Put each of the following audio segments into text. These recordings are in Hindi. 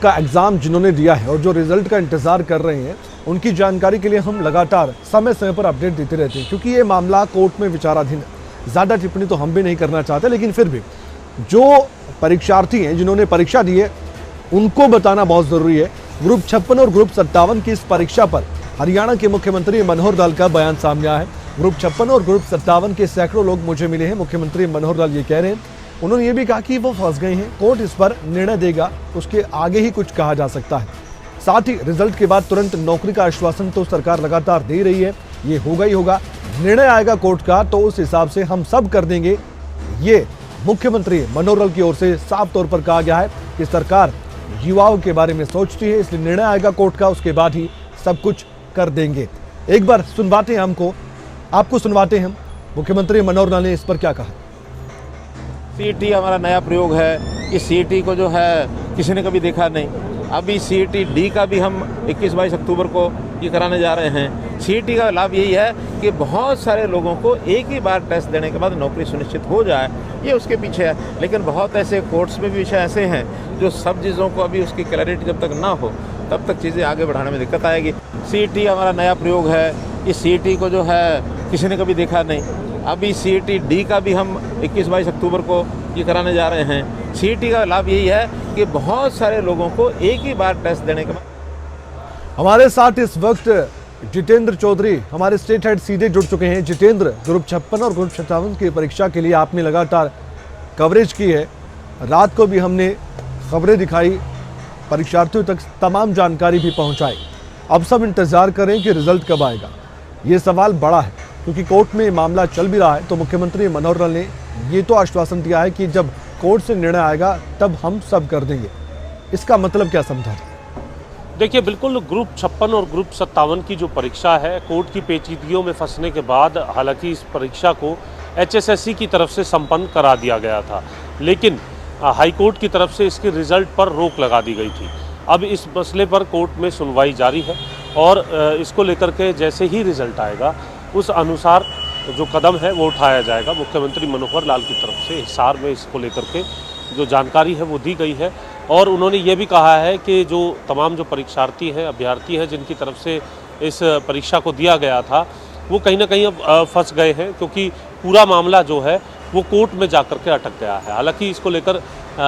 का एग्ज़ाम जिन्होंने दिया है और जो रिजल्ट का इंतज़ार कर रहे हैं, उनकी जानकारी के लिए हम लगातार समय समय पर अपडेट देते रहते हैं, क्योंकि ये मामला कोर्ट में विचाराधीन है। ज़्यादा टिप्पणी तो हम भी नहीं करना चाहते, लेकिन फिर भी जो परीक्षार्थी हैं जिन्होंने परीक्षा दी है उनको बताना बहुत ज़रूरी है। ग्रुप 56 और ग्रुप 57 की इस परीक्षा पर हरियाणा के मुख्यमंत्री मनोहर लाल का बयान सामने आया है। ग्रुप 56 और ग्रुप 57 के सैकड़ों लोग मुझे मिले हैं। मुख्यमंत्री मनोहर लाल ये कह रहे हैं, उन्होंने ये भी कहा कि वो फंस गए हैं, कोर्ट इस पर निर्णय देगा, उसके आगे ही कुछ कहा जा सकता है। साथ ही रिजल्ट के बाद तुरंत नौकरी का आश्वासन तो सरकार लगातार दे रही है, ये होगा ही होगा। निर्णय आएगा कोर्ट का तो उस हिसाब से हम सब कर देंगे। ये मुख्यमंत्री मनोहर लाल की ओर से साफ तौर पर कहा गया है कि सरकार युवाओं के बारे में सोचती है, इसलिए निर्णय आएगा कोर्ट का, उसके बाद ही सब कुछ कर देंगे। एक बार सुनवाते हैं आपको सुनवाते हैं हम मुख्यमंत्री मनोहर लाल ने इस पर क्या कहा। सीईटी हमारा नया प्रयोग है। इस सीईटी को जो है किसी ने कभी देखा नहीं। अभी सीईटी डी का भी हम 21-22 अक्टूबर को ये कराने जा रहे हैं। सीईटी का लाभ यही है कि बहुत सारे लोगों को एक ही बार टेस्ट देने के बाद नौकरी सुनिश्चित हो जाए, ये उसके पीछे है। लेकिन बहुत ऐसे कोर्ट्स में भी विषय ऐसे हैं जो सब चीज़ों को अभी उसकी क्लैरिटी जब तक ना हो तब तक चीज़ें आगे बढ़ाने में दिक्कत आएगी। सीईटी हमारा नया प्रयोग है। इस सीईटी को जो है किसी ने कभी देखा नहीं। अभी सीईटी डी का भी हम 21-22 अक्टूबर को ये कराने जा रहे हैं। सीईटी का लाभ यही है कि बहुत सारे लोगों को एक ही बार टेस्ट देने के बाद। हमारे साथ इस वक्त जितेंद्र चौधरी हमारे स्टेट हेड सीधे जुड़ चुके हैं। जितेंद्र, ग्रुप 56 और ग्रुप 57 की परीक्षा के लिए आपने लगातार कवरेज की है, रात को भी हमने खबरें दिखाई, परीक्षार्थियों तक तमाम जानकारी भी पहुंचाई। अब सब इंतजार करें कि रिजल्ट कब आएगा। ये सवाल बड़ा है क्योंकि कोर्ट में मामला चल भी रहा है। तो मुख्यमंत्री मनोहर लाल ने ये तो आश्वासन दिया है कि जब कोर्ट से निर्णय आएगा तब हम सब कर देंगे। इसका मतलब क्या समझा? देखिए, बिल्कुल ग्रुप 56 और ग्रुप 57 की जो परीक्षा है, कोर्ट की पेचीदगियों में फंसने के बाद हालांकि इस परीक्षा को HSSC की तरफ से संपन्न करा दिया गया था, लेकिन हाई कोर्ट की तरफ से इसके रिजल्ट पर रोक लगा दी गई थी। अब इस मसले पर कोर्ट में सुनवाई जारी है और इसको लेकर के जैसे ही रिजल्ट आएगा उस अनुसार जो कदम है वो उठाया जाएगा। मुख्यमंत्री मनोहर लाल की तरफ से हिसार में इसको लेकर के जो जानकारी है वो दी गई है और उन्होंने ये भी कहा है कि जो तमाम जो परीक्षार्थी हैं, अभ्यर्थी हैं जिनकी तरफ से इस परीक्षा को दिया गया था, वो कहीं ना कहीं अब फंस गए हैं, क्योंकि पूरा मामला जो है वो कोर्ट में जाकर के अटक गया है। हालांकि इसको लेकर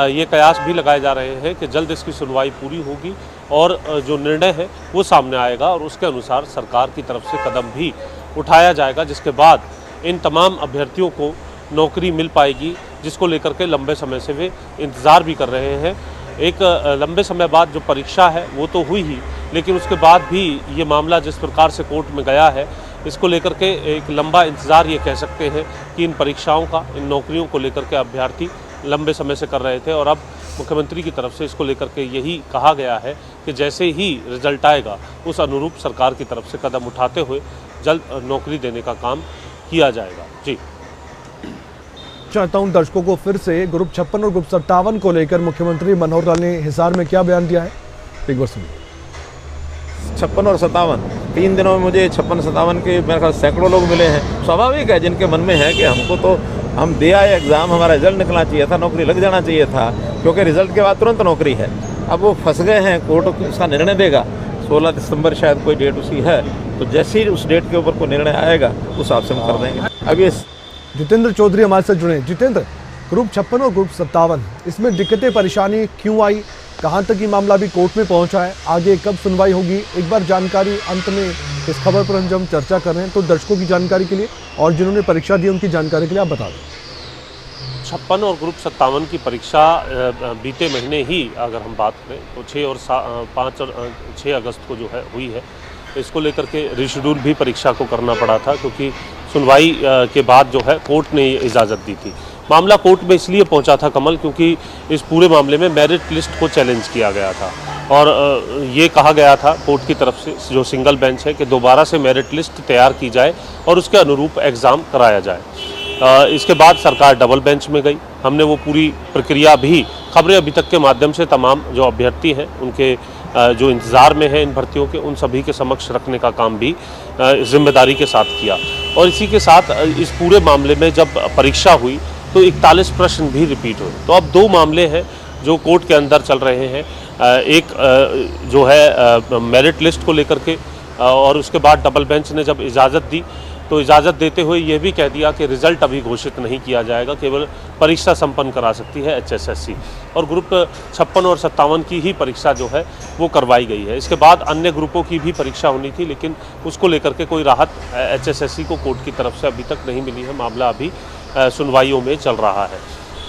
ये कयास भी लगाए जा रहे हैं कि जल्द इसकी सुनवाई पूरी होगी और जो निर्णय है वो सामने आएगा और उसके अनुसार सरकार की तरफ से कदम भी उठाया जाएगा, जिसके बाद इन तमाम अभ्यर्थियों को नौकरी मिल पाएगी, जिसको लेकर के लंबे समय से वे इंतज़ार भी कर रहे हैं। एक लंबे समय बाद जो परीक्षा है वो तो हुई ही, लेकिन उसके बाद भी ये मामला जिस प्रकार से कोर्ट में गया है, इसको लेकर के एक लंबा इंतज़ार ये कह सकते हैं कि इन परीक्षाओं का, इन नौकरियों को लेकर के अभ्यर्थी लंबे समय से कर रहे थे। और अब मुख्यमंत्री की तरफ से इसको लेकर के यही कहा गया है कि जैसे ही रिजल्ट आएगा उस अनुरूप सरकार की तरफ से कदम उठाते हुए जल्द नौकरी देने का काम किया जाएगा। जी, चाहता हूं दर्शकों को फिर से ग्रुप 56 और ग्रुप 57 को लेकर मुख्यमंत्री मनोहर लाल ने हिसार में क्या बयान दिया है, एक बार सुनिए। 56 और 57 3 दिनों में मुझे 56-57 के मेरे ख्याल सैकड़ों लोग मिले हैं। स्वाभाविक है, जिनके मन में है कि हमको तो हम दिया है एग्ज़ाम, हमारा रिजल्ट निकलना चाहिए था, नौकरी लग जाना चाहिए था, क्योंकि रिजल्ट के बाद तुरंत नौकरी है। अब वो फंस गए हैं, कोर्ट उसका निर्णय देगा। 16 दिसंबर शायद कोई डेट उसी है, तो जैसे ही उस डेट के ऊपर कोई निर्णय आएगा उस हिसाब से हम कर देंगे। अब ये जितेंद्र चौधरी हमारे साथ जुड़े। जितेंद्र, ग्रुप 56 और ग्रुप 57 इसमें दिक्कतें परेशानी क्यों आई, कहां तक ये मामला भी कोर्ट में पहुंचा है, आगे कब सुनवाई होगी, एक बार जानकारी अंत में इस खबर पर हम जब चर्चा कर रहे हैं तो दर्शकों की जानकारी के लिए और जिन्होंने परीक्षा दी उनकी जानकारी के लिए आप बता दें। 56 और ग्रुप 57 की परीक्षा बीते महीने ही अगर हम बात करें तो 5 और 6 अगस्त को जो है हुई है। इसको लेकर के रिशेड्यूल भी परीक्षा को करना पड़ा था, क्योंकि सुनवाई के बाद जो है कोर्ट ने इजाज़त दी थी। मामला कोर्ट में इसलिए पहुंचा था कमल, क्योंकि इस पूरे मामले में मेरिट लिस्ट को चैलेंज किया गया था और ये कहा गया था कोर्ट की तरफ से, जो सिंगल बेंच है, कि दोबारा से मेरिट लिस्ट तैयार की जाए और उसके अनुरूप एग्ज़ाम कराया जाए। इसके बाद सरकार डबल बेंच में गई। हमने वो पूरी प्रक्रिया भी खबरें अभी तक के माध्यम से तमाम जो अभ्यर्थी हैं उनके जो इंतज़ार में है इन भर्तियों के, उन सभी के समक्ष रखने का काम भी जिम्मेदारी के साथ किया। और इसी के साथ इस पूरे मामले में जब परीक्षा हुई तो 41 प्रश्न भी रिपीट हुए। तो अब 2 मामले हैं जो कोर्ट के अंदर चल रहे हैं। एक जो है मेरिट लिस्ट को लेकर के और उसके बाद डबल बेंच ने जब इजाज़त दी तो इजाज़त देते हुए ये भी कह दिया कि रिज़ल्ट अभी घोषित नहीं किया जाएगा, केवल परीक्षा संपन्न करा सकती है HSSC और ग्रुप 56 और 57 की ही परीक्षा जो है वो करवाई गई है। इसके बाद अन्य ग्रुपों की भी परीक्षा होनी थी, लेकिन उसको लेकर के कोई राहत HSSC को कोर्ट की तरफ से अभी तक नहीं मिली है। मामला अभी सुनवाइयों में चल रहा है।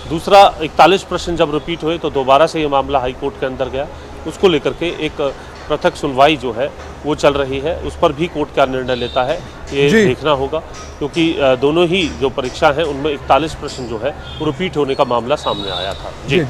दूसरा 41 प्रश्न जब रिपीट हुए तो दोबारा से ये मामला हाई कोर्ट के अंदर गया। उसको लेकर के एक पृथक सुनवाई जो है वो चल रही है, उस पर भी कोर्ट क्या निर्णय लेता है ये देखना होगा, क्योंकि दोनों ही जो परीक्षा हैं उनमें 41 प्रश्न जो है वो रिपीट होने का मामला सामने आया था। जी।